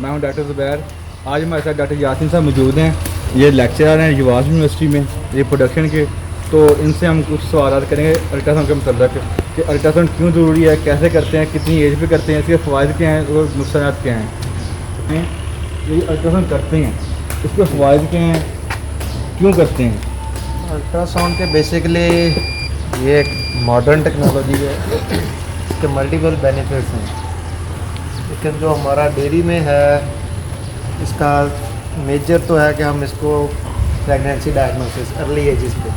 मैं हूं डॉक्टर ज़ुबैर। आज हमारे साथ डॉक्टर यासीन साहब मौजूद हैं। ये लेक्चरर हैं युवास यूनिवर्सिटी में रिप्रोडक्शन के। तो इनसे हम कुछ सवाल करेंगे अल्ट्रासाउंड के मतलब कि अल्ट्रासाउंड क्यों ज़रूरी है, कैसे करते हैं, कितनी एज पे करते हैं, इसके फ़वाइद क्या हैं और नुकसान क्या हैं। ये अल्ट्रासाउंड करते हैं, इसके फ़वाइद क्या हैं, क्यों करते हैं। अल्ट्रासाउंड के बेसिकली ये एक मॉडर्न टेक्नोलॉजी है, इसके मल्टीपल बेनिफिट्स हैं। लेकिन जो हमारा डेयरी में है इसका मेजर तो है कि हम इसको प्रेगनेंसी डायग्नोसिस अर्ली एजेस पे।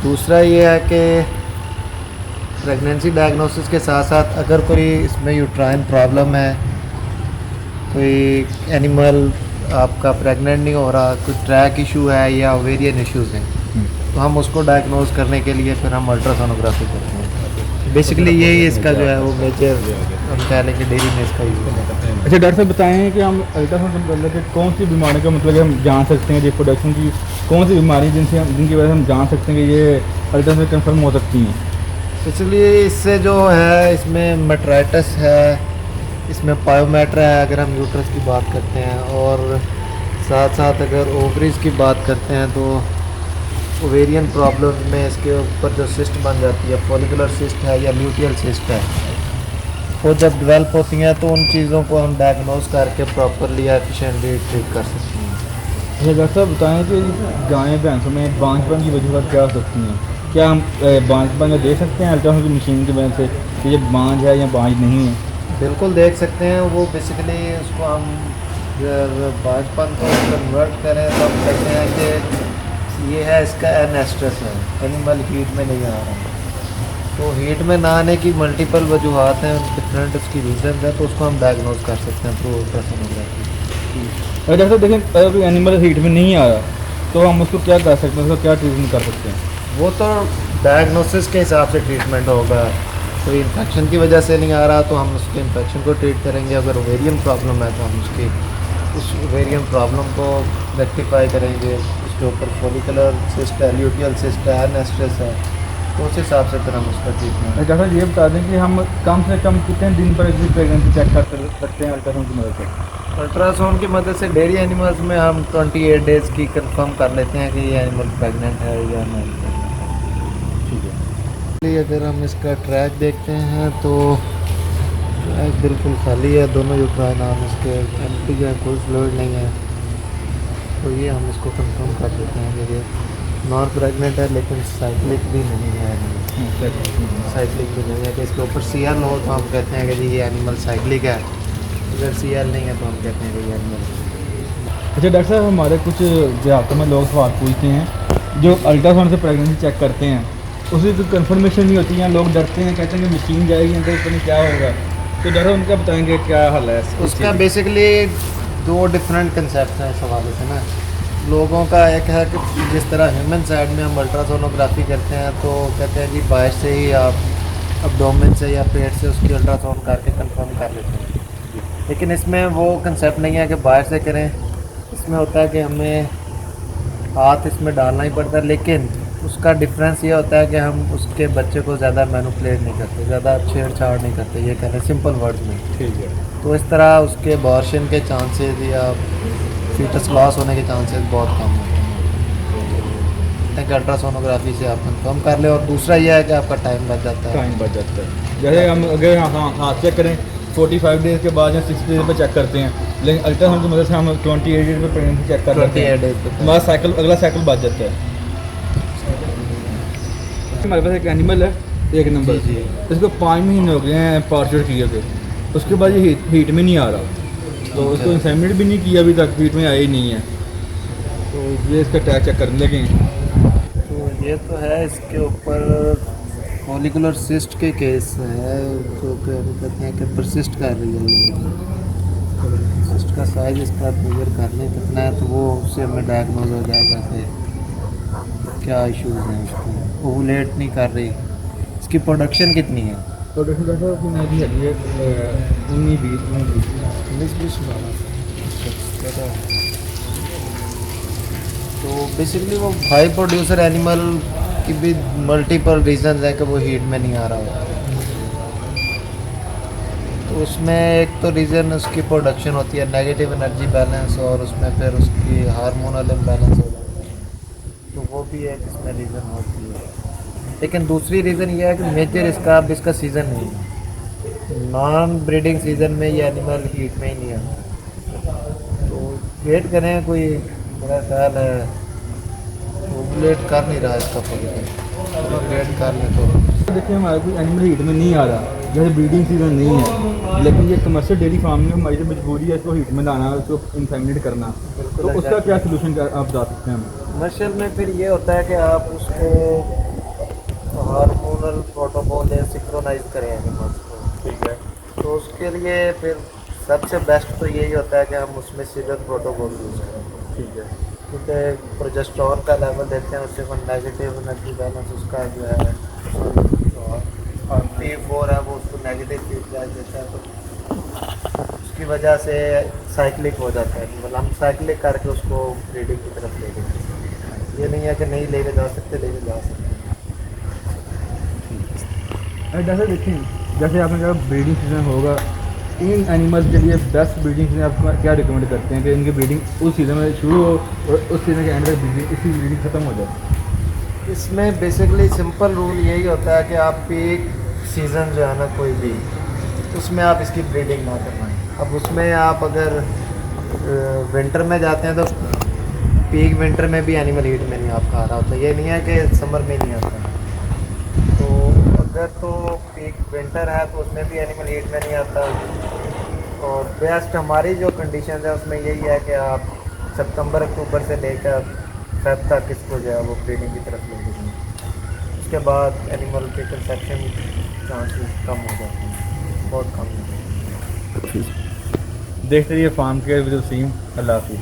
दूसरा ये है कि प्रेगनेंसी डायग्नोसिस के साथ साथ अगर कोई इसमें यूट्राइन प्रॉब्लम है, कोई एनिमल आपका प्रेग्नेंट नहीं हो रहा, कोई ट्रैक इशू है या ओवेरियन इश्यूज हैं, तो हम उसको डायग्नोज करने के लिए फिर हम अल्ट्रासोनोग्राफी करते हैं। बेसिकली यही इसका जो है वो मेजर हम कह लें कि डेयरी में इसका यूज़ करते हैं। अच्छा डॉक्टर साहब बताएं कि हम अल्ट्रासाउंड के मतलब कि कौन सी बीमारी का मतलब हम जान सकते हैं, रिप्रोडक्शन की कौन सी बीमारी जिनकी वजह से हम जान सकते हैं कि ये अल्ट्रासाउंड कंफर्म हो सकती हैं। इसलिए इससे जो है इसमें मेट्राइटिस है, इसमें पायोमेट्रा है अगर हम यूट्रस की बात करते हैं, और साथ साथ अगर ओवरीज की बात करते हैं तो ओवेरियन प्रॉब्लम में इसके ऊपर जो सिस्ट बन जाती है, फॉलिकुलर सिस्ट है या ल्यूटियल सिस्ट है, वो जब डेवलप होती हैं तो उन चीज़ों को हम डायग्नोज करके प्रॉपरली या एफिशिएंटली ट्रीट कर सकते हैं। अच्छा डॉक्टर साहब बताएं कि गायें भैंसों में बांझपन की वजह क्या हो सकती हैं। क्या हम बांझपन को देख सकते हैं अल्ट्रासाउंड की मशीन की वजह से कि ये बांझ है या बांझ नहीं है। बिल्कुल देख सकते हैं। वो बेसिकली उसको हम बांझपन को कन्वर्ट करें तो हम कहते हैं कि ये है इसका एनेस्ट्रस है, एनिमल हीट में नहीं आ रहा। तो हीट में ना आने की मल्टीपल वजूहत हैं, डिफरेंट उसकी रीज़न है, तो उसको हम डायग्नोज कर सकते हैं थ्रू अल्ट्रासोनोग्राफी। अगर डॉक्टर साहब देखें अगर कोई एनिमल हीट में नहीं आ रहा तो हम उसको क्या कर सकते हैं, उसका क्या ट्रीटमेंट कर सकते हैं। वो तो डायग्नोसिस के हिसाब से ट्रीटमेंट होगा। कोई इन्फेक्शन की वजह से नहीं आ रहा तो हम उसके इन्फेक्शन को ट्रीट करेंगे। अगर ओवेरियन प्रॉब्लम है तो हम उस ओवेरियन प्रॉब्लम को रेक्टिफाई करेंगे। उसके ऊपर फॉलिकुलर सिस्ट है, ल्यूटियल सिस्ट है, एनेस्ट्रस है, तो उस हिसाब से फिर हम उसका ट्रीटमेंट। डॉक्टर साहब ये बता दें कि हम कम से कम कितने दिन पर इसकी प्रेगनेंसी चेक कर सकते हैं अल्ट्रासाउंड की मदद से। अल्ट्रासाउंड की मदद से डेयरी एनिमल्स में हम 28 डेज़ की कंफर्म कर लेते हैं कि ये एनिमल प्रेग्नेंट है या नहीं प्रेग्नेंट है। ठीक है। अगर हम इसका ट्रैक देखते हैं तो ट्रैक बिल्कुल खाली है, दोनों यूट्राइन आर्म इसके एम्प्टी है, कोई फ्लूइड नहीं है। तो ये हम इसको कंफर्म कर देते हैं कि ये नॉन प्रेग्नेंट है, लेकिन साइक्लिक भी नहीं है। साइक्लिक भी नहीं है कि इसके ऊपर CL हो तो हम कहते हैं कि जी ये एनिमल साइक्लिक है। अगर CL नहीं है तो हम कहते हैं कि ये एनिमल। अच्छा डॉक्टर साहब हमारे कुछ देहातों में लोग सवाल पूछते हैं जो अल्ट्रासाउंड से प्रेगनेंसी चेक करते हैं, उसकी कोई कंफर्मेशन नहीं होती है, लोग डरते हैं, कहते हैं कि मशीन जाएगी अंदर पता नहीं क्या होगा। तो डॉक्टर उनका बताएंगे क्या हल है उसका। बेसिकली दो डिफरेंट कंसेप्ट हैं इस हवाले से ना। लोगों का एक है कि जिस तरह ह्यूमन साइड में हम अल्ट्रासोनोग्राफी करते हैं तो कहते हैं जी बाहर से ही आप अब्डोमेन से या पेट से उसकी अल्ट्रासाउंड करके कंफर्म कर लेते हैं। लेकिन इसमें वो कंसेप्ट नहीं है कि बाहर से करें। इसमें होता है कि हमें हाथ इसमें डालना ही पड़ता है, लेकिन उसका डिफरेंस ये होता है कि हम उसके बच्चे को ज़्यादा मैनिपुलेट नहीं करते, ज़्यादा छेड़छाड़ नहीं करते, ये कहते हैं सिंपल वर्ड्स में। ठीक है। तो इस तरह उसके अबॉर्शन के चांसेस या फीटस लॉस होने के चांसेस बहुत कम होते हैं कि अल्ट्रासोनोग्राफी से आप कंफर्म कर ले। और दूसरा यह है कि आपका टाइम बच जाता है। टाइम बच जाता है। जैसे हम अगर हाथ चेक करें 45 डेज़ के बाद या 60 डेज पर चेक करते हैं, लेकिन अल्ट्रासाउंड की मदद से हम 28 डेज पर प्रेगनेंसी चेक कर लेते हैं। 28 डेज पे हमारा साइकिल अगला साइकिल बच जाता है। हमारे पास एक एनिमल है 1 नंबर, जी। इसको 5 महीने हो गए हैं पार्चर किए हुए, उसके बाद ये हीट में नहीं आ रहा, तो उसको इंसेमिनेट भी नहीं किया अभी तक, हीट में आया ही नहीं है। तो ये इसका टैग चेक करने लगे हैं। तो ये तो है इसके ऊपर फॉलिकुलर सिस्ट के केस है जो कि अभी कहते हैं कि परसिस्ट कर रही है। सिस्ट का साइज इसका मेजर करने कितना है तो वो उससे हमें डायग्नोज हो जाएगा कि क्या इश्यूज हैं इसको। ओवुलेट नहीं कर रही, इसकी प्रोडक्शन कितनी है। प्रोडक्शन डॉक्टर की नदी है 19-20 तो बेसिकली वो हाई प्रोड्यूसर एनिमल की भी मल्टीपल रीजंस हैं कि वो हीट में नहीं आ रहा हो। तो उसमें एक तो रीज़न उसकी प्रोडक्शन होती है नेगेटिव एनर्जी बैलेंस, और उसमें फिर उसकी हार्मोनल इम्बैलेंस हो जाता है, तो वो भी एक इसमें रीज़न होती है। लेकिन दूसरी रीज़न ये है कि मेजर इसका अब इसका सीज़न नहीं है, नॉन ब्रीडिंग सीज़न में ये एनिमल हीट में ही नहीं आता, तो वेट करें कोई, मेरा ख्याल है ओवुलेट कर नहीं रहा इसका फॉलो, वेट कर ले तो। देखिए हमारा कोई एनिमल हीट में नहीं आ रहा, जैसे ब्रीडिंग सीजन नहीं है, लेकिन ये कमर्शियल डेयरी फार्म में हमारी जो मजबूरी है इसको हीट में लाना, उसको इम्पैक्ट करना, तो उसका क्या सोल्यूशन आप बता सकते हैं हमें? कमर्शियल में फिर ये होता है कि आप उसको हार्मोनल प्रोटोकॉल या सिंक्रोनाइज करें एनिमल्स को, ठीक है, तो उसके लिए फिर सबसे बेस्ट तो यही होता है कि हम उसमें सीजन प्रोटोकॉल यूज़ करें, ठीक है, क्योंकि प्रोजेस्टेरॉन का लेवल देते हैं, उससे कोई नेगेटिव एनर्जी बैलेंस उसका जो है P4 है वो उसको नेगेटिव फीडबैक देता है, तो उसकी वजह से साइक्लिक हो जाता है, मतलब हम साइक्लिक करके उसको ब्रीडिंग की तरफ ले गए, ये नहीं है कि नहीं लेके जा सकते, लेके जा सकते हैं। जैसे देखें, जैसे आपने कहा ब्रीडिंग सीजन होगा, इन एनिमल्स के लिए बेस्ट ब्रीडिंग सीजन आप क्या रिकमेंड करते हैं कि इनकी ब्रीडिंग उस सीज़न में शुरू हो और उस सीज़न के एंड तक ब्रीडिंग इसकी ब्रीडिंग ख़त्म हो जाए? इसमें बेसिकली सिंपल रूल यही होता है कि आप पीक सीज़न जो है ना कोई भी, उसमें आप इसकी ब्रीडिंग ना करवाएं। अब उसमें आप अगर विंटर में जाते हैं तो पीक विंटर में भी एनिमल हीट में नहीं आपका आ रहा होता, ये नहीं है कि समर में नहीं आता, तो अगर तो पीक विंटर है तो उसमें भी एनिमल हीट में नहीं आता, और बेस्ट हमारी जो कंडीशन है उसमें यही है कि आप सितंबर अक्टूबर से लेकर फेब तक इसको जो है वो ब्रीडिंग की तरफ ले जाएंगे, उसके बाद एनिमल के कंसेप्शन चांसेस कम हो जाते हैं, बहुत कम हो जाते हैं। देखते रहिए फार्म केयर विद वसीम। अल्लाह हाफिज़।